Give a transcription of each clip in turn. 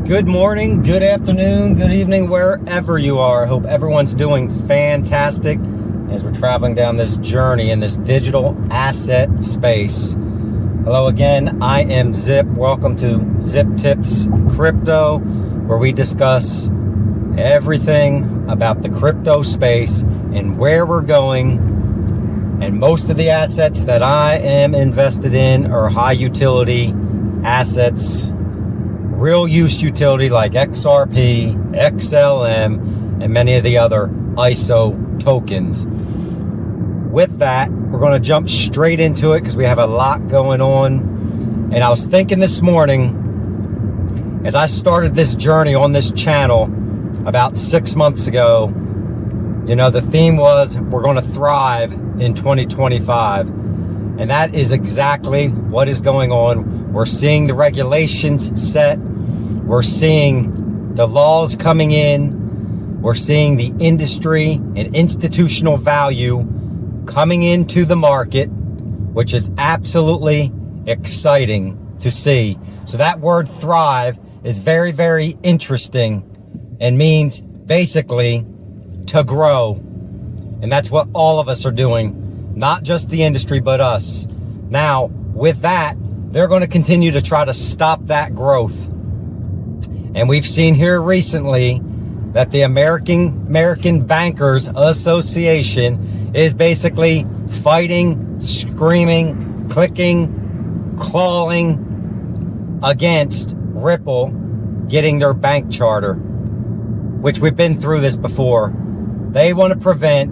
Good morning, good afternoon, good evening, wherever you are. I hope everyone's doing fantastic as we're traveling down this journey in this digital asset space. Hello again, I am Zip. Welcome to Zip Tips Crypto, where we discuss everything about the crypto space and where we're going. And most of the assets that I am invested in are high utility assets, real use utility like XRP, XLM, and many of the other ISO tokens. With that, we're going to jump straight into it because we have a lot going on. And I was thinking this morning, as I started this journey on this channel about 6 months ago, you know, the theme was we're going to thrive in 2025. And that is exactly what is going on. We're seeing the regulations set. We're seeing the laws coming in. We're seeing the industry and institutional value coming into the market, which is absolutely exciting to see. So that word thrive is very, very interesting and means basically to grow. And that's what all of us are doing, not just the industry, but us. Now, with that, they're going to continue to try to stop that growth. And we've seen here recently that the American Bankers Association is basically fighting, screaming, clicking, clawing against Ripple getting their bank charter, which we've been through this before. They want to prevent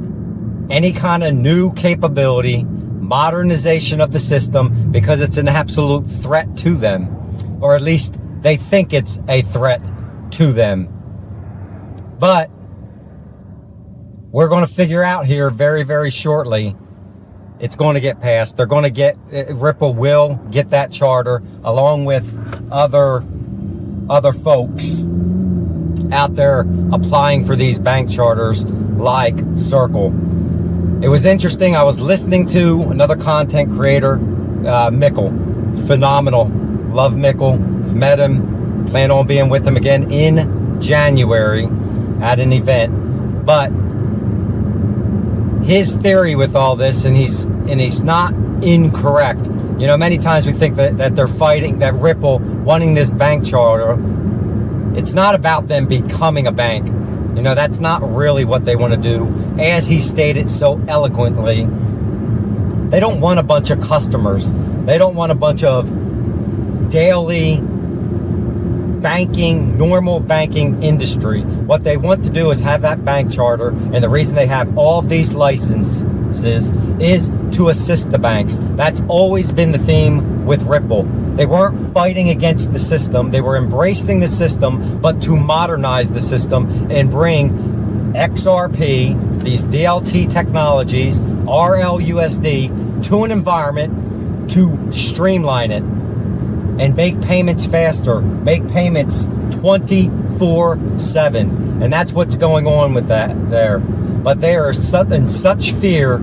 any kind of new capability, modernization of the system, because it's an absolute threat to them, or at least they think it's a threat to them. But we're going to figure out here very, very shortly, it's going to get passed. They're going to get, Ripple will get that charter along with other folks out there applying for these bank charters like Circle. It was interesting. I was listening to another content creator, Mickle. Phenomenal. Love Mickle. Met him. Plan on being with him again in January at an event. But his theory with all this, and he's not incorrect. You know, many times we think that they're fighting, that Ripple wanting this bank charter, it's not about them becoming a bank. You know, that's not really what they want to do. As he stated so eloquently, they don't want a bunch of customers. They don't want a bunch of daily banking, normal banking industry. What they want to do is have that bank charter, and the reason they have all of these licenses is to assist the banks. That's always been the theme with Ripple. They weren't fighting against the system. They were embracing the system, but to modernize the system and bring XRP, these DLT technologies, RLUSD, to an environment to streamline it and make payments faster, make payments 24/7. And that's what's going on with that there. But they are in such fear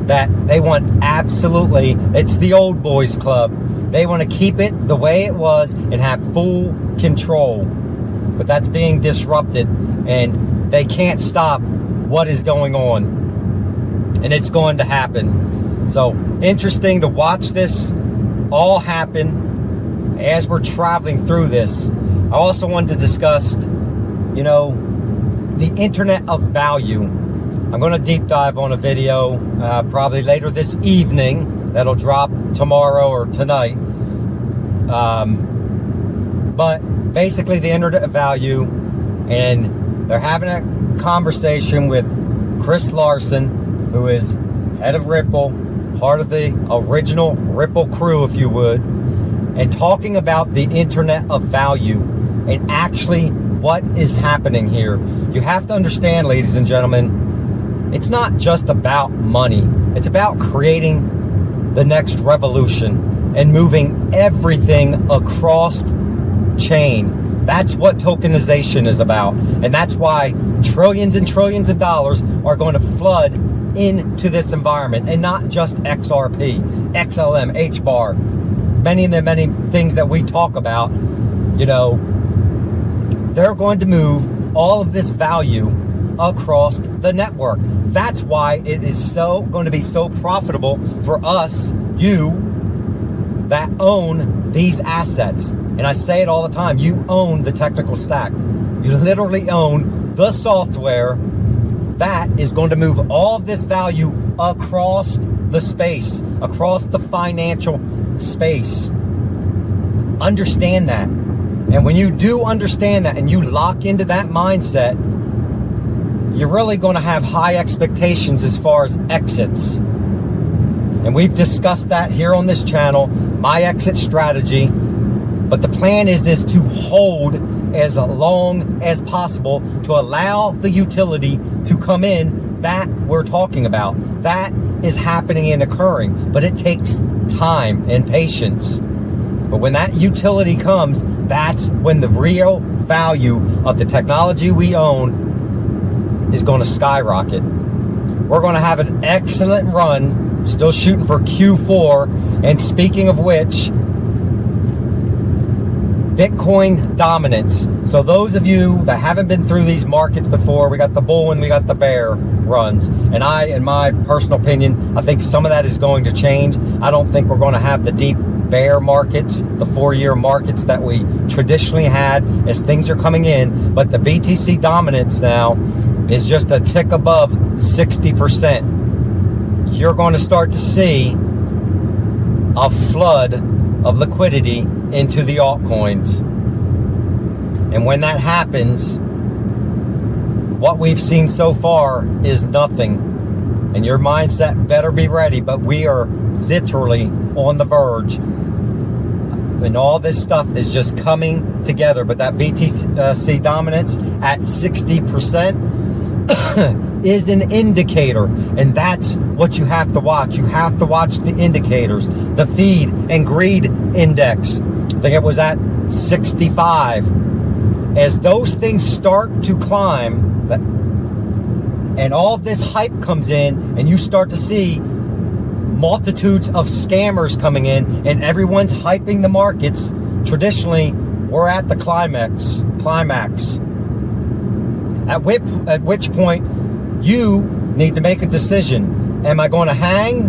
that they want absolutely, it's the old boys club. They want to keep it the way it was and have full control. But that's being disrupted, and they can't stop what is going on. And it's going to happen. So interesting to watch this all happen as we're traveling through this. I also wanted to discuss, you know, the Internet of Value. I'm going to deep dive on a video probably later this evening that'll drop tomorrow or tonight. But basically the Internet of Value, and they're having a conversation with Chris Larson, who is head of Ripple, part of the original Ripple crew, if you would, and talking about the Internet of Value and actually what is happening here. You have to understand, ladies and gentlemen, it's not just about money. It's about creating the next revolution and moving everything across chain. That's what tokenization is about. And that's why trillions and trillions of dollars are going to flood into this environment, and not just XRP, XLM, HBAR, many things that we talk about, you know, they're going to move all of this value across the network. That's why it is going to be so profitable for us, you, that own these assets. And I say it all the time, you own the technical stack. You literally own the software that is going to move all of this value across the space, across the financial space. Understand that. And when you do understand that and you lock into that mindset, you're really going to have high expectations as far as exits. And we've discussed that here on this channel, my exit strategy. But the plan is to hold as long as possible to allow the utility to come in that we're talking about. That is happening and occurring, but it takes time and patience. But when that utility comes, that's when the real value of the technology we own is going to skyrocket. We're going to have an excellent run, still shooting for Q4. And speaking of which, Bitcoin dominance. So those of you that haven't been through these markets before, we got the bull and we got the bear runs. And in my personal opinion, I think some of that is going to change. I don't think we're going to have the deep bear markets, the 4-year markets that we traditionally had as things are coming in. But the BTC dominance now is just a tick above 60%. You're going to start to see a flood of liquidity into the altcoins. And when that happens, what we've seen so far is nothing. And your mindset better be ready, but we are literally on the verge. And all this stuff is just coming together. But that BTC dominance at 60% is an indicator, and that's what you have to watch. You have to watch the indicators, the feed and greed index. I think it was at 65. As those things start to climb, and all of this hype comes in, and you start to see multitudes of scammers coming in, and everyone's hyping the markets. Traditionally, we're at the climax. At which point, you need to make a decision. Am I going to hang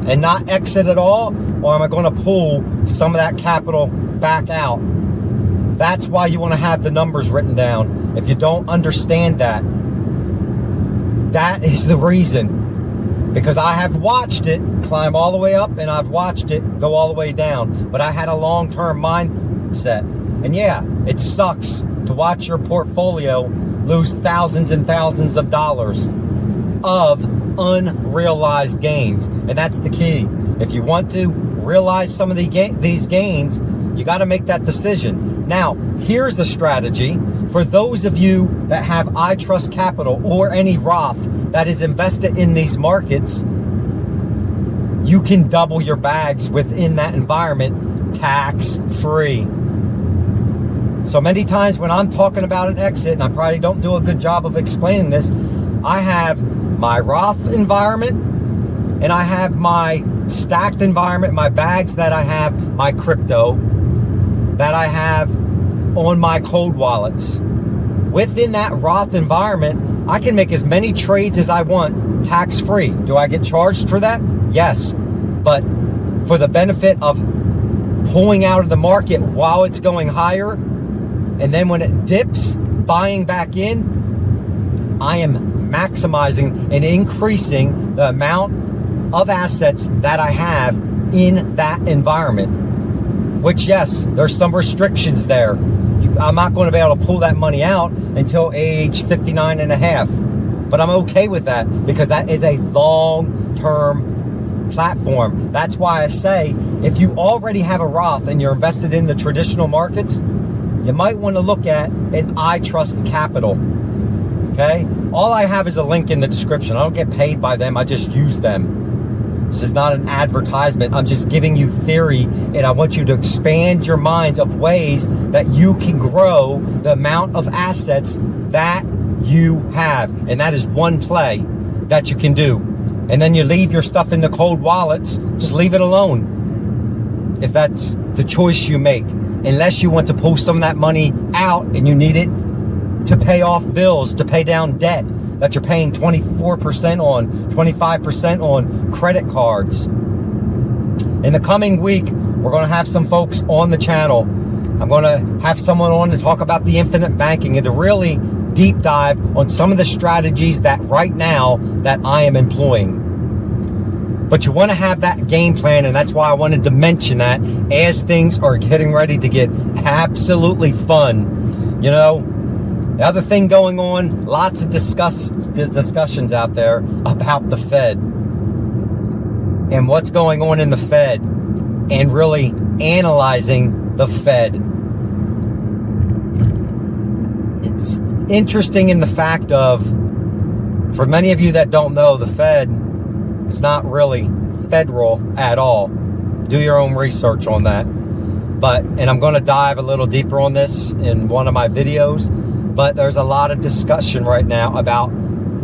and not exit at all? Or am I going to pull some of that capital back out? That's why you want to have the numbers written down. If you don't understand that, that is the reason. Because I have watched it climb all the way up and I've watched it go all the way down. But I had a long-term mindset. And yeah, it sucks to watch your portfolio lose thousands and thousands of dollars of unrealized gains. And that's the key. If you want to realize some of these gains, you got to make that decision. Now, here's the strategy for those of you that have iTrustCapital or any Roth that is invested in these markets. You can double your bags within that environment tax-free. So many times when I'm talking about an exit, and I probably don't do a good job of explaining this, I have my Roth environment and I have my stacked environment, my bags that I have, my crypto that I have on my cold wallets. Within that Roth environment, I can make as many trades as I want tax-free. Do I get charged for that? Yes. But for the benefit of pulling out of the market while it's going higher, and then when it dips, buying back in, I am maximizing and increasing the amount of assets that I have in that environment. Which, yes, there's some restrictions there. I'm not going to be able to pull that money out until age 59 and a half. But I'm okay with that because that is a long-term platform. That's why I say if you already have a Roth and you're invested in the traditional markets, you might want to look at an iTrustCapital. Okay? All I have is a link in the description. I don't get paid by them. I just use them. This is not an advertisement. I'm just giving you theory, and I want you to expand your minds of ways that you can grow the amount of assets that you have. And that is one play that you can do. And then you leave your stuff in the cold wallets. Just leave it alone if that's the choice you make. unless you want to pull some of that money out and you need it to pay off bills, to pay down debt that you're paying 24% on, 25% on credit cards. In the coming week, we're going to have some folks on the channel. I'm going to have someone on to talk about the infinite banking and to really deep dive on some of the strategies that right now that I am employing. But you want to have that game plan, and that's why I wanted to mention that as things are getting ready to get absolutely fun. You know, the other thing going on, lots of discussions out there about the Fed and what's going on in the Fed and really analyzing the Fed. It's interesting in the fact of, for many of you that don't know, the Fed is not really federal at all. Do your own research on that. And I'm going to dive a little deeper on this in one of my videos, but there's a lot of discussion right now about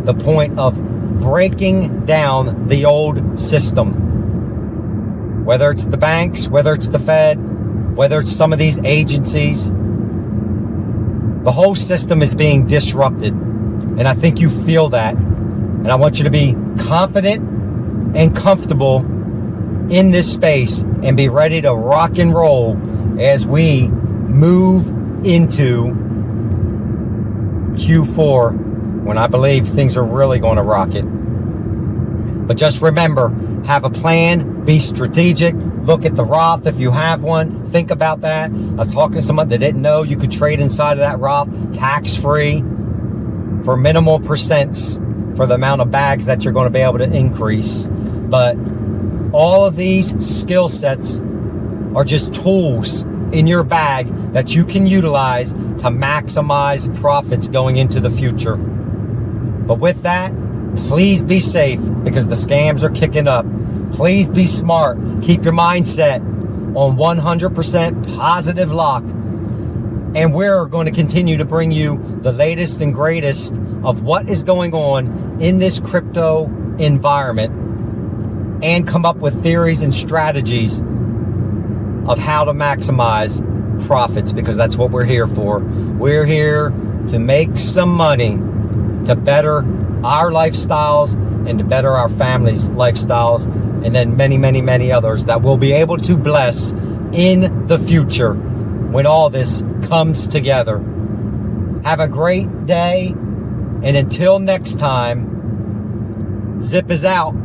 the point of breaking down the old system. Whether it's the banks, whether it's the Fed, whether it's some of these agencies, the whole system is being disrupted. And I think you feel that. And I want you to be confident and comfortable in this space and be ready to rock and roll as we move into Q4, when I believe things are really going to rocket. But just remember, have a plan, be strategic, look at the Roth if you have one, think about that. I was talking to someone that didn't know you could trade inside of that Roth tax-free for minimal percents for the amount of bags that you're going to be able to increase. But all of these skill sets are just tools in your bag that you can utilize to maximize profits going into the future. But with that, please be safe because the scams are kicking up. Please be smart. Keep your mindset on 100% positive lock. And we're going to continue to bring you the latest and greatest of what is going on in this crypto environment and come up with theories and strategies of how to maximize profits, because that's what we're here for. We're here to make some money to better our lifestyles and to better our families' lifestyles, and then many, many, many others that we'll be able to bless in the future when all this comes together. Have a great day, and until next time, Zip is out.